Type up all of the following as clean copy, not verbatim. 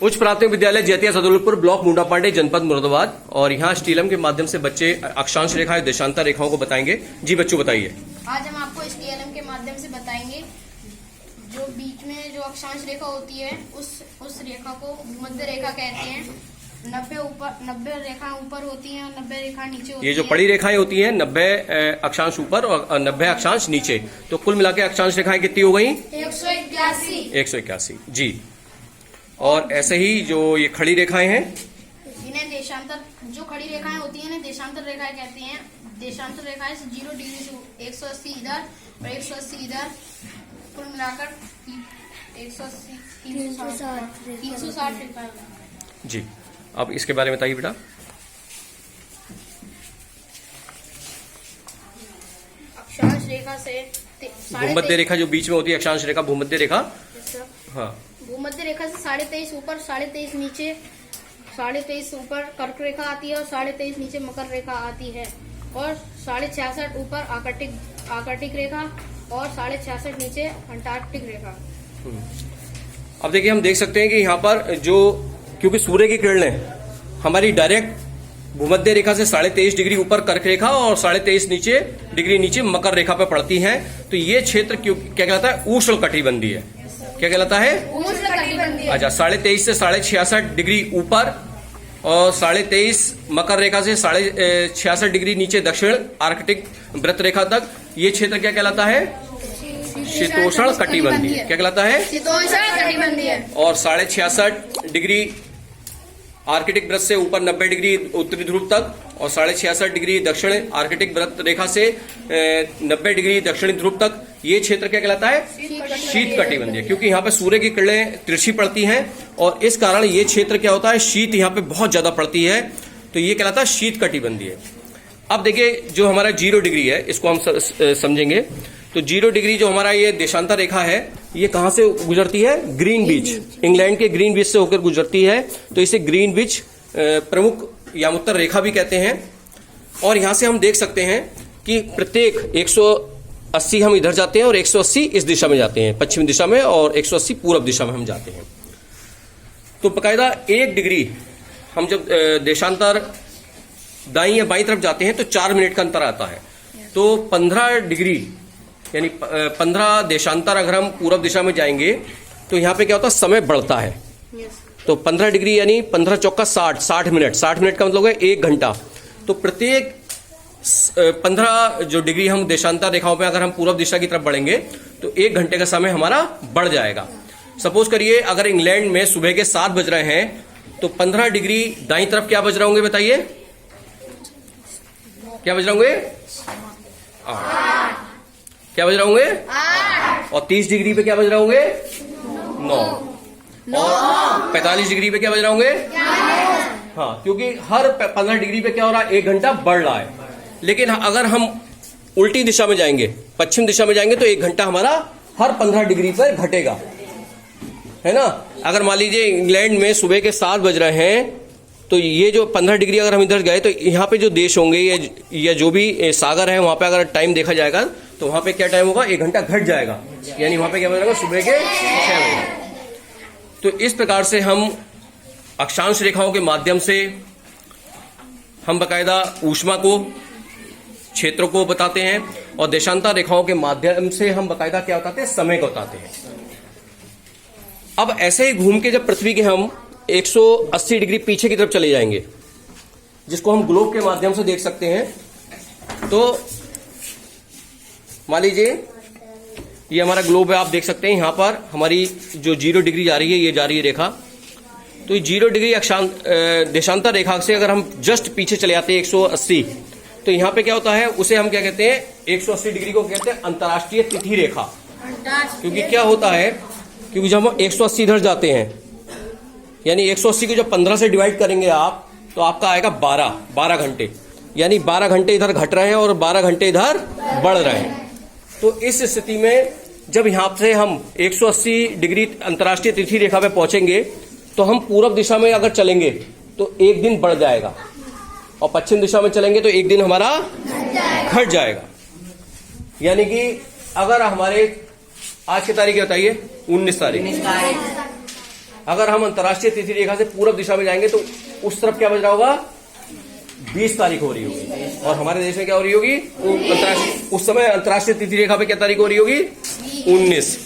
उच्च प्राथमिक विद्यालय जैतिया सदुलपुर, ब्लॉक मुंडा पांडे, जनपद मुरादाबाद। और यहाँ स्टीलम के माध्यम से बच्चे अक्षांश रेखा, देशांतर रेखाओं को बताएंगे। जी बच्चों बताइए। आज हम आपको स्टीएलएम के माध्यम से बताएंगे जो बीच में जो अक्षांश रेखा होती है उस रेखा को भूमध्य रेखा कहते हैं। 90 रेखा ऊपर होती हैं और 90 रेखा नीचे होती है। ये जो बड़ी रेखाएं होती हैं 90 अक्षांश ऊपर और 90 अक्षांश नीचे, तो कुल मिलाकर अक्षांश रेखाएं कितनी हो गई? 181। जी। और ऐसे ही जो ये खड़ी रेखाएं हैं इन्हें देशांतर, जो खड़ी रेखाएं होती हैं देशांतर रेखाएं कहते हैं। देशांतर रेखाएं 0 डिग्री से 180 इधर और 180 इधर, कुल मिलाकर 180 360 रेखाएं। जी। अब इसके बारे में बताइए बेटा। अक्षांश रेखा से भूमध्य रेखा जो बीच में होती है, अक्षांश रेखा, भूमध्य रेखा। हाँ, भूमध्य रेखा से 23.5 ऊपर, 23.5 नीचे, 23.5 ऊपर कर्क रेखा आती है और 23.5 नीचे मकर रेखा आती है, और 66.5 ऊपर आर्कटिक रेखा और 66.5 नीचे अंटार्कटिक रेखा। अब देखिए, हम देख सकते हैं कि यहाँ पर जो, क्योंकि सूर्य की किरणें हमारी डायरेक्ट भूमध्य रेखा से 23.5 डिग्री ऊपर कर्क रेखा और 23.5 डिग्री नीचे मकर रेखा पर पड़ती हैं, तो ये क्षेत्र क्या कहलाता है? उष्ण कटिबंधीय। क्या कहलाता है? उष्ण कटिबंधीय। अच्छा, 23.5 से 66.5 डिग्री ऊपर और 23.5 मकर रेखा से 66.5 डिग्री नीचे दक्षिण आर्कटिक वृत्त रेखा तक, ये क्षेत्र क्या कहलाता है? शीतोष्ण कटिबंधीय। क्या कहलाता है? शीतोष्ण कटिबंधीय। और 66.5 डिग्री आर्कटिक वृत्त से ऊपर 90 डिग्री उत्तरी ध्रुव तक और 66.5 डिग्री दक्षिण आर्कटिक वृत्त रेखा से 90 डिग्री दक्षिणी ध्रुव तक, ये क्षेत्र क्या कहलाता है? शीत कटिबंधीय। क्योंकि यहाँ पे सूर्य की किरणें तिरछी पड़ती हैं और इस कारण ये क्षेत्र क्या होता है? शीत यहाँ पे बहुत ज्यादा पड़ती है, तो ये कहलाता है शीत कटिबंधीय। अब देखिए, जो हमारा 0 डिग्री है, इसको हम समझेंगे। तो 0 डिग्री जो हमारा ये देशांतर रेखा है, ये कहां से गुजरती है? ग्रीनविच, इंग्लैंड के ग्रीनविच से होकर गुजरती है, तो इसे ग्रीनविच प्रमुख यामोत्तर रेखा भी कहते हैं। और यहां से हम देख सकते हैं कि प्रत्येक 180 हम इधर जाते हैं और 180 इस दिशा में जाते हैं, पश्चिम दिशा में, और 180 पूर्व दिशा में हम जाते हैं। तो बकायदा 1 डिग्री हम जब देशांतर दाईं या बाईं तरफ जाते हैं तो 4 मिनट का अंतर आता है। तो 15 डिग्री यानी 15 देशांतर अगर हम पूर्व दिशा में जाएंगे तो यहाँ पे क्या होता है? समय बढ़ता है। तो 15 डिग्री यानी 15 चौका 60 मिनट, 60 मिनट का मतलब है 1 घंटा। तो प्रत्येक 15 जो डिग्री हम देशांतर रेखाओं पे अगर हम पूर्व दिशा की तरफ बढ़ेंगे तो 1 घंटे का समय हमारा बढ़ जाएगा। सपोज करिए अगर इंग्लैंड में सुबह के 7 बज रहे हैं तो 15 डिग्री दाईं तरफ क्या बज रहे होंगे? बताइए, क्या बज रहे होंगे? क्या बज रहे होंगे? 8। और 30 डिग्री पे क्या बज रहे होंगे? 9। और 45 डिग्री पे क्या बज रहे होंगे? 11। हाँ, क्योंकि हर 15 डिग्री पे क्या हो रहा है? 1 घंटा बढ़ रहा है। लेकिन अगर हम उल्टी दिशा में जाएंगे, पश्चिम दिशा में जाएंगे, तो 1 घंटा हमारा हर 15 डिग्री पर घटेगा, है ना। अगर मान लीजिए इंग्लैंड में सुबह के 7 बज रहे हैं, तो ये जो 15 डिग्री अगर हम इधर गए तो यहाँ पे जो देश होंगे या जो भी सागर है, वहां पे अगर टाइम देखा जाएगा तो वहां पे क्या टाइम होगा? 1 घंटा घट जाएगा, यानी वहां पे क्या बजेगा? सुबह के 6 बजे। तो इस प्रकार से हम अक्षांश रेखाओं के माध्यम से हम बकायदा ऊष्मा को, क्षेत्रों को बताते हैं, और देशांतर रेखाओं के माध्यम से हम बकायदा क्या बताते हैं? समय को बताते हैं। अब ऐसे ही घूम के जब पृथ्वी के हम 180 डिग्री पीछे की तरफ चले जाएंगे, जिसको हम ग्लोब के माध्यम से देख सकते हैं, तो मान लीजिए ये हमारा ग्लोब है, आप देख सकते हैं। यहां पर हमारी जो 0 डिग्री जा रही है, ये जा रही है रेखा। तो ये 0 डिग्री देशांतर रेखा से अगर हम जस्ट पीछे चले जाते हैं 180, तो यहाँ पे क्या होता है? उसे हम क्या कहते हैं? 180 डिग्री को कहते हैं अंतर्राष्ट्रीय तिथि रेखा। क्योंकि क्या होता है? क्योंकि जब हम 180 इधर जाते हैं, यानी 180 को जब 15 से डिवाइड करेंगे आप, तो आपका आएगा 12 घंटे, यानी 12 घंटे इधर घट रहे हैं और 12 घंटे इधर बढ़ रहे हैं। तो इस स्थिति में जब यहाँ से हम 180 डिग्री अंतर्राष्ट्रीय तिथि रेखा पे पहुंचेंगे, तो हम पूर्व दिशा में अगर चलेंगे तो 1 दिन बढ़ जाएगा, और पश्चिम दिशा में चलेंगे तो 1 दिन हमारा घट जाएगा। यानी कि अगर हमारे आज की तारीख बताइए, 19 तारीख, अगर हम अंतर्राष्ट्रीय तिथि रेखा से पूर्व दिशा में जाएंगे तो उस तरफ क्या बज रहा होगा? 20 तारीख हो रही होगी। और हमारे देश में क्या हो रही होगी? उस समय अंतर्राष्ट्रीय तिथि रेखा पे क्या तारीख हो रही होगी? 19।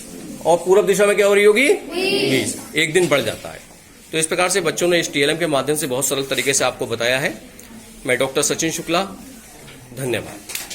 और पूर्व दिशा में क्या हो रही होगी? 20। एक दिन बढ़ जाता है। तो इस प्रकार से बच्चों ने इस TLM के माध्यम से बहुत सरल तरीके से आपको बताया है। मैं डॉक्टर सचिन शुक्ला, धन्यवाद।